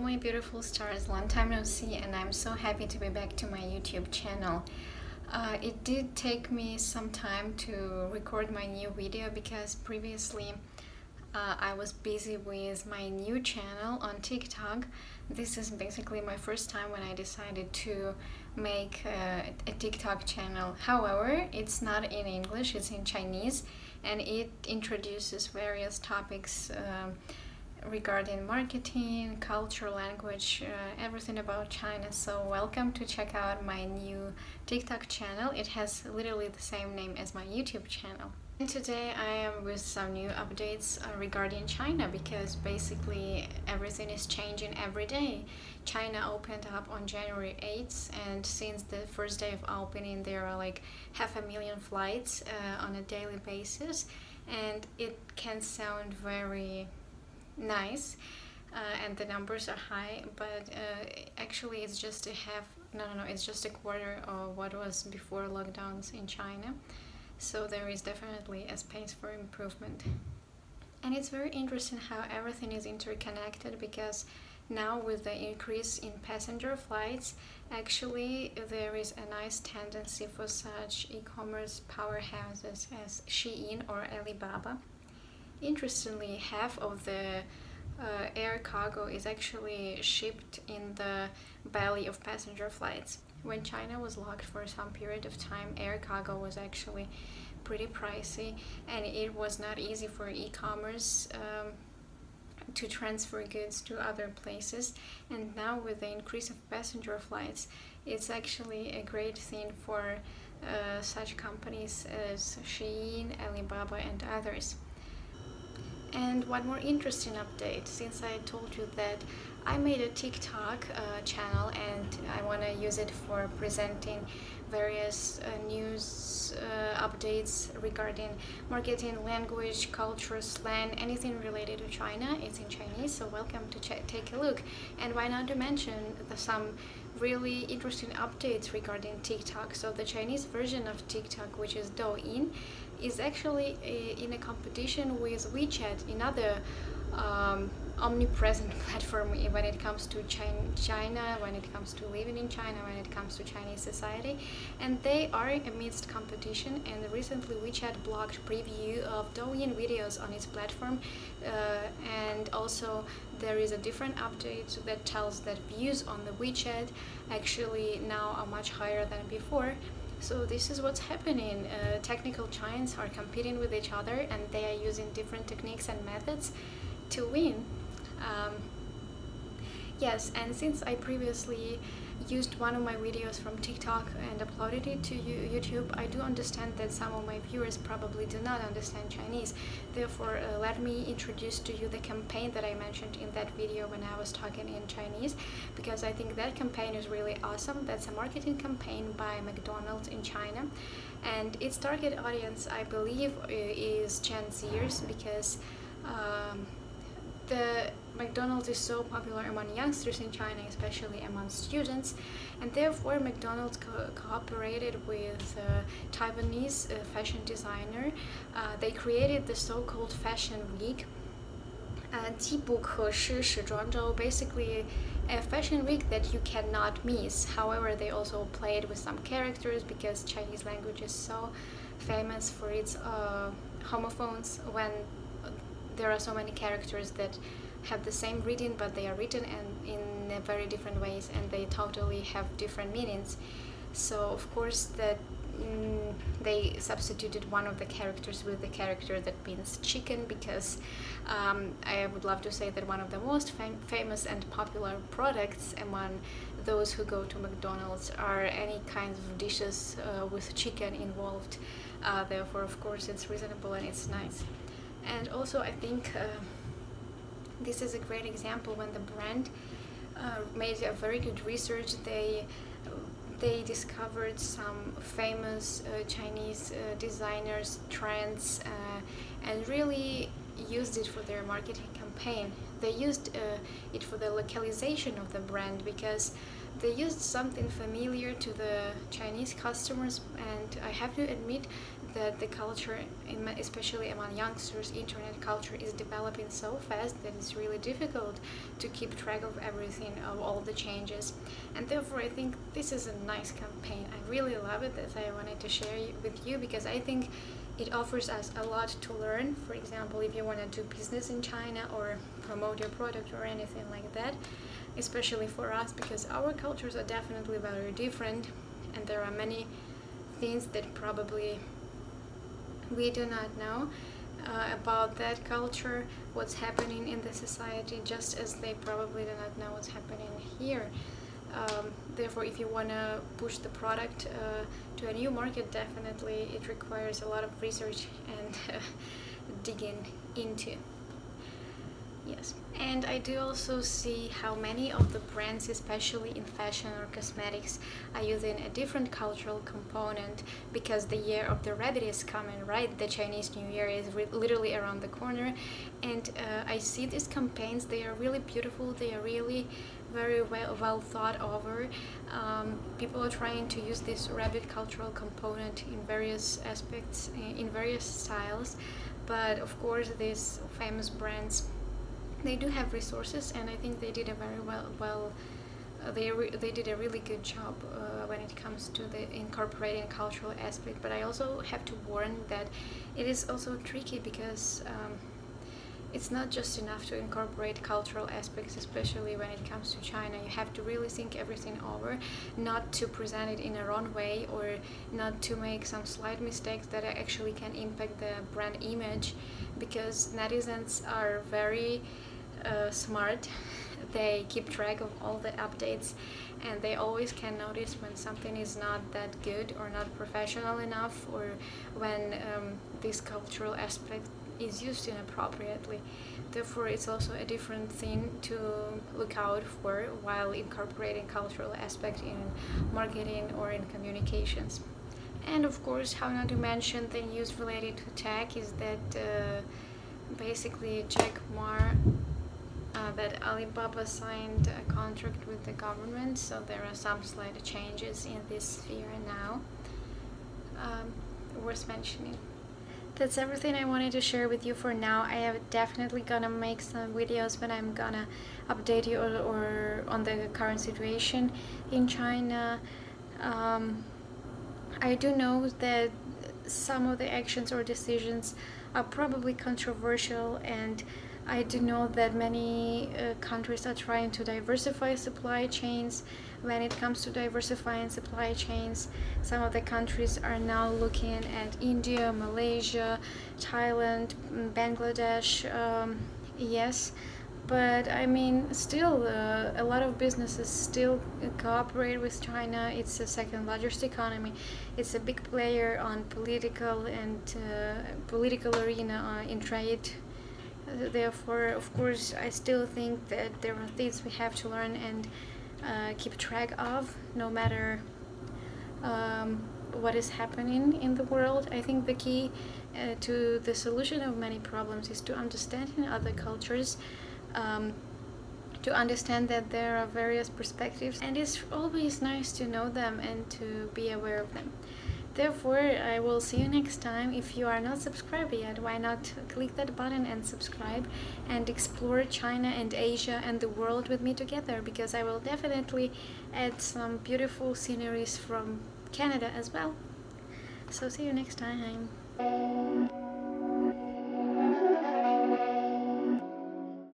my beautiful stars, long time no see, and I'm so happy to be back to my YouTube channel. It did take me some time to record my new video because previously I was busy with my new channel on TikTok. This is basically my first time when I decided to make a TikTok channel. However, it's not in English, it's in Chinese, and it introduces various topics regarding marketing, culture, language, everything about China. So welcome to check out my new TikTok channel. It has literally the same name as my YouTube channel. And today I am with some new updates regarding China, because basically everything is changing every day. China opened up on January 8th, and since the first day of opening there are like 500,000 flights on a daily basis, and it can sound very nice and the numbers are high, but actually it's just it's just a quarter of what was before lockdowns in China. So there is definitely a space for improvement. And it's very interesting how everything is interconnected, because now with the increase in passenger flights, actually there is a nice tendency for such e-commerce powerhouses as Shein or Alibaba. Interestingly, half of the air cargo is actually shipped in the belly of passenger flights. When China was locked for some period of time, air cargo was actually pretty pricey, and it was not easy for e-commerce to transfer goods to other places. And now with the increase of passenger flights, it's actually a great thing for such companies as Shein, Alibaba and others. And one more interesting update, since I told you that I made a TikTok channel and I want to use it for presenting various news updates regarding marketing, language, culture, slang, anything related to China. It's in Chinese, so welcome to take a look. And why not to mention some really interesting updates regarding TikTok. So the Chinese version of TikTok, which is Douyin, is actually in a competition with WeChat, another omnipresent platform when it comes to China, when it comes to living in China, when it comes to Chinese society. And they are amidst competition, and recently WeChat blocked preview of Douyin videos on its platform, and also there is a different update that tells that views on the WeChat actually now are much higher than before. So this is what's happening. Technical giants are competing with each other, and they are using different techniques and methods to win. Yes, and since I previously used one of my videos from TikTok and uploaded it to YouTube, I do understand that some of my viewers probably do not understand Chinese. Therefore, let me introduce to you the campaign that I mentioned in that video when I was talking in Chinese, because I think that campaign is really awesome. That's a marketing campaign by McDonald's in China, and its target audience, I believe, is Gen Zers, because the McDonald's is so popular among youngsters in China, especially among students, and therefore McDonald's cooperated with Taiwanese fashion designer. They created the so-called Fashion Week, 既不可失时装周, basically a fashion week that you cannot miss. However, they also played with some characters, because Chinese language is so famous for its homophones, when there are so many characters that have the same reading, but they are written in very different ways, and they totally have different meanings. So of course that they substituted one of the characters with the character that means chicken, because I would love to say that one of the most famous and popular products among those who go to McDonald's are any kinds of dishes with chicken involved. Therefore, of course, it's reasonable and it's nice. And also, I think this is a great example when the brand made a very good research. They discovered some famous Chinese designers' trends and really used it for their marketing campaign. They used it for the localization of the brand, because they used something familiar to the Chinese customers, and I have to admit that the culture, especially among youngsters, internet culture is developing so fast that it's really difficult to keep track of everything, of all the changes. And therefore I think this is a nice campaign. I really love it, that I wanted to share with you, because I think it offers us a lot to learn. For example, if you want to do business in China or promote your product or anything like that, especially for us, because our cultures are definitely very different, and there are many things that probably we do not know about that culture, what's happening in the society, just as they probably do not know what's happening here. Therefore, if you want to push the product to a new market, definitely it requires a lot of research and digging into. Yes, and I do also see how many of the brands, especially in fashion or cosmetics, are using a different cultural component, because the year of the rabbit is coming, right? The Chinese New Year is literally around the corner, and I see these campaigns. They are really beautiful, they are really very well thought over. People are trying to use this rabbit cultural component in various aspects, in various styles, but of course these famous brands, they do have resources, and I think they did a very they did a really good job when it comes to the incorporating cultural aspect. But I also have to warn that it is also tricky, because it's not just enough to incorporate cultural aspects, especially when it comes to China. You have to really think everything over, not to present it in a wrong way, or not to make some slight mistakes that actually can impact the brand image, because netizens are very smart. They keep track of all the updates, and they always can notice when something is not that good or not professional enough, or when this cultural aspect is used inappropriately. Therefore, it's also a different thing to look out for while incorporating cultural aspect in marketing or in communications. And of course, how not to mention the news related to tech is that basically Jack Ma, that Alibaba signed a contract with the government, so there are some slight changes in this sphere now, worth mentioning. That's everything I wanted to share with you for now. I am definitely gonna make some videos when I'm gonna update you or on the current situation in China. I do know that some of the actions or decisions are probably controversial, and I do know that many countries are trying to diversify supply chains. When it comes to diversifying supply chains, some of the countries are now looking at India, Malaysia, Thailand, Bangladesh, yes. But I mean, still, a lot of businesses still cooperate with China. It's the second largest economy. It's a big player on political and political arena in trade. Therefore, of course, I still think that there are things we have to learn and keep track of, no matter what is happening in the world. I think the key to the solution of many problems is to understand other cultures, to understand that there are various perspectives, and it's always nice to know them and to be aware of them. Therefore, I will see you next time. If you are not subscribed yet, why not click that button and subscribe and explore China and Asia and the world with me together, because I will definitely add some beautiful sceneries from Canada as well. So see you next time.